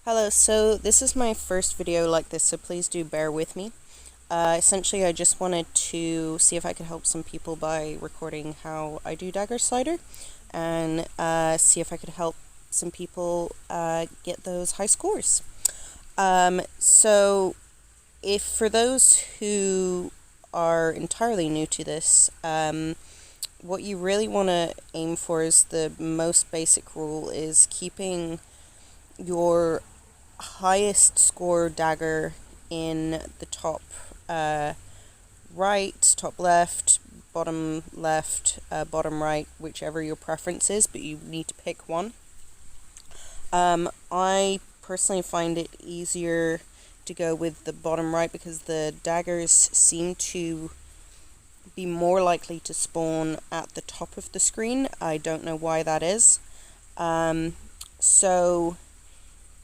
Hello, so this is my first video like this, so please do bear with me. Essentially, I just wanted to see if I could help some people by recording how I do Dagger Slider, and see if I could help some people get those high scores. So, if for those who are entirely new to this, what you really want to aim for is the most basic rule is keeping your highest score dagger in the top right, top left, bottom left, bottom right, whichever your preference is, but you need to pick one. I personally find it easier to go with the bottom right because the daggers seem to be more likely to spawn at the top of the screen. I don't know why that is. So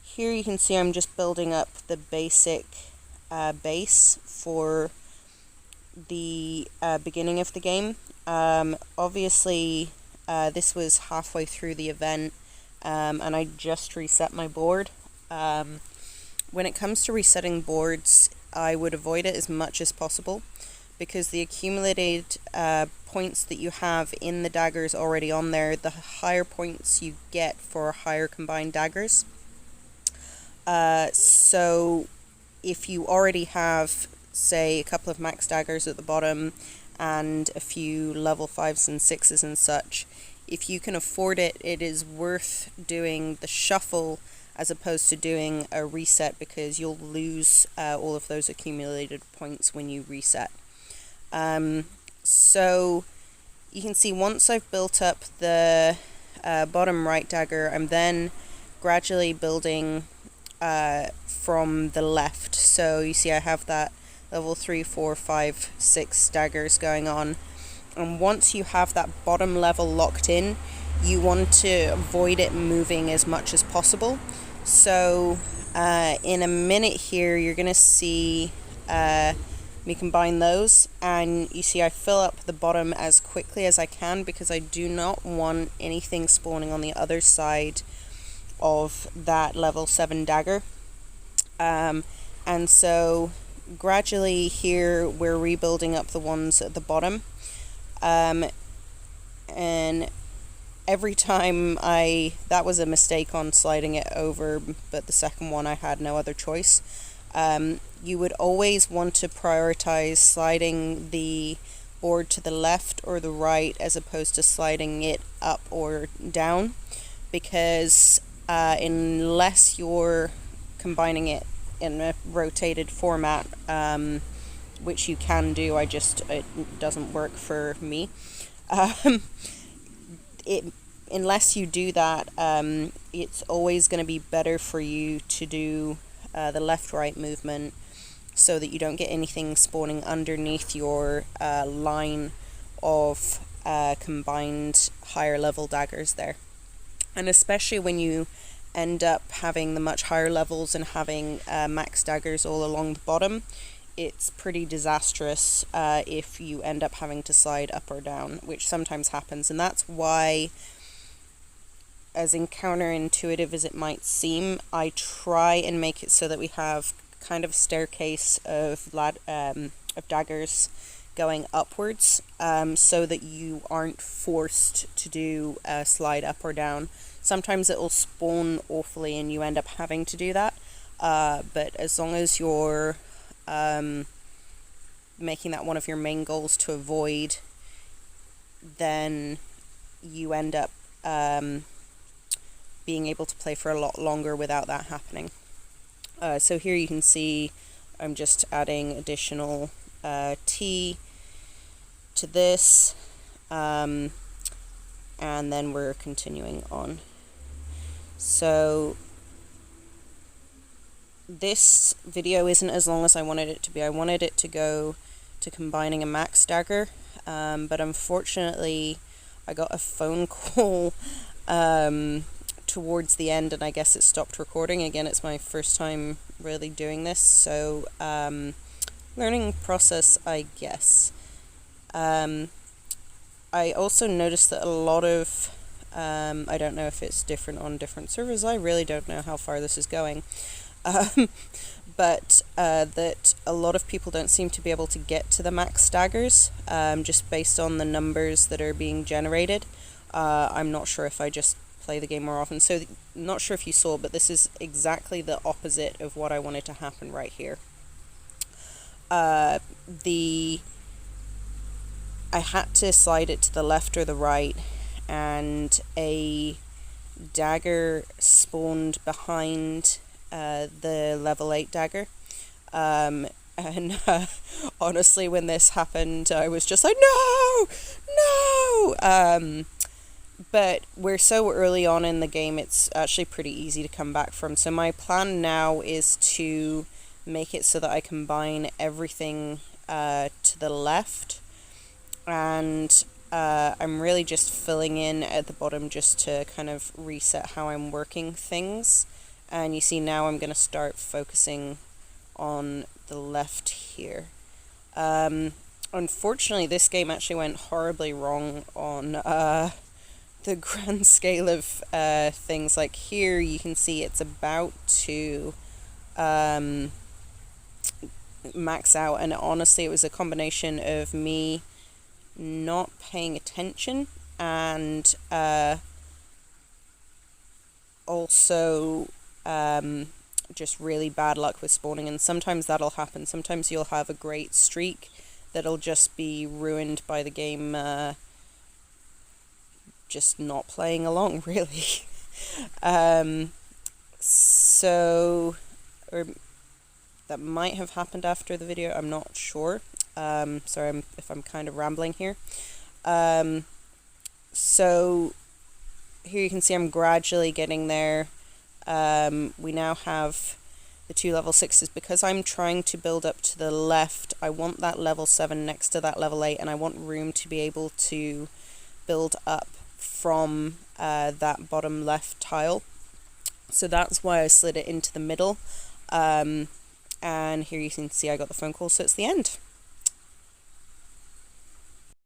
here you can see I'm just building up the basic base for the beginning of the game. Obviously, this was halfway through the event, and I just reset my board. When it comes to resetting boards, I would avoid it as much as possible, because the accumulated points that you have in the daggers already on there, the higher points you get for higher combined daggers. So if you already have, say, a couple of max daggers at the bottom and a few level 5s and 6s and such, if you can afford it, it is worth doing the shuffle as opposed to doing a reset, because you'll lose all of those accumulated points when you reset. So you can see once I've built up the bottom right dagger, I'm then gradually building from the left. So you see I have that level 3, 4, 5, 6 daggers going on, and once you have that bottom level locked in, you want to avoid it moving as much as possible. So in a minute here you're gonna see me combine those, and you see I fill up the bottom as quickly as I can because I do not want anything spawning on the other side of that level 7 dagger. And so gradually here we're rebuilding up the ones at the bottom, and every time that was a mistake on sliding it over, but the second one I had no other choice. You would always want to prioritize sliding the board to the left or the right as opposed to sliding it up or down, because unless you're combining it in a rotated format, which you can do, it doesn't work for me. Unless you do that, it's always going to be better for you to do the left-right movement so that you don't get anything spawning underneath your line of combined higher level daggers there. And especially when you end up having the much higher levels and having max daggers all along the bottom, it's pretty disastrous if you end up having to slide up or down, which sometimes happens. And that's why, as counterintuitive as it might seem, I try and make it so that we have kind of a staircase of daggers going upwards, so that you aren't forced to do a slide up or down. Sometimes it will spawn awfully and you end up having to do that, but as long as you're making that one of your main goals to avoid, then you end up being able to play for a lot longer without that happening. So here you can see I'm just adding additional T to this, and then we're continuing on. So this video isn't as long as I wanted it to be. I wanted it to go to combining a max dagger, but unfortunately I got a phone call towards the end, and I guess it stopped recording. Again, it's my first time really doing this, so learning process, I guess. I also noticed that a lot of I don't know if it's different on different servers. I really don't know how far this is going. Um, but that a lot of people don't seem to be able to get to the max daggers, just based on the numbers that are being generated. I'm not sure if I just play the game more often. So, not sure if you saw, but this is exactly the opposite of what I wanted to happen right here. I had to slide it to the left or the right, and a dagger spawned behind the level 8 dagger. And honestly, when this happened, I was just like, no! No! But we're so early on in the game, it's actually pretty easy to come back from. So my plan now is to make it so that I combine everything to the left. And I'm really just filling in at the bottom just to kind of reset how I'm working things. And you see now I'm going to start focusing on the left here. Unfortunately, this game actually went horribly wrong on the grand scale of things. Like here you can see it's about to max out, and honestly it was a combination of me not paying attention and also just really bad luck with spawning. And sometimes that'll happen. Sometimes you'll have a great streak that'll just be ruined by the game just not playing along, really. Or that might have happened after the video, I'm not sure. Sorry if I'm kind of rambling here. So here you can see I'm gradually getting there. We now have the 2 level 6s. Because I'm trying to build up to the left, I want that level 7 next to that level 8, and I want room to be able to build up from that bottom left tile. So that's why I slid it into the middle. And here you can see I got the phone call, so it's the end.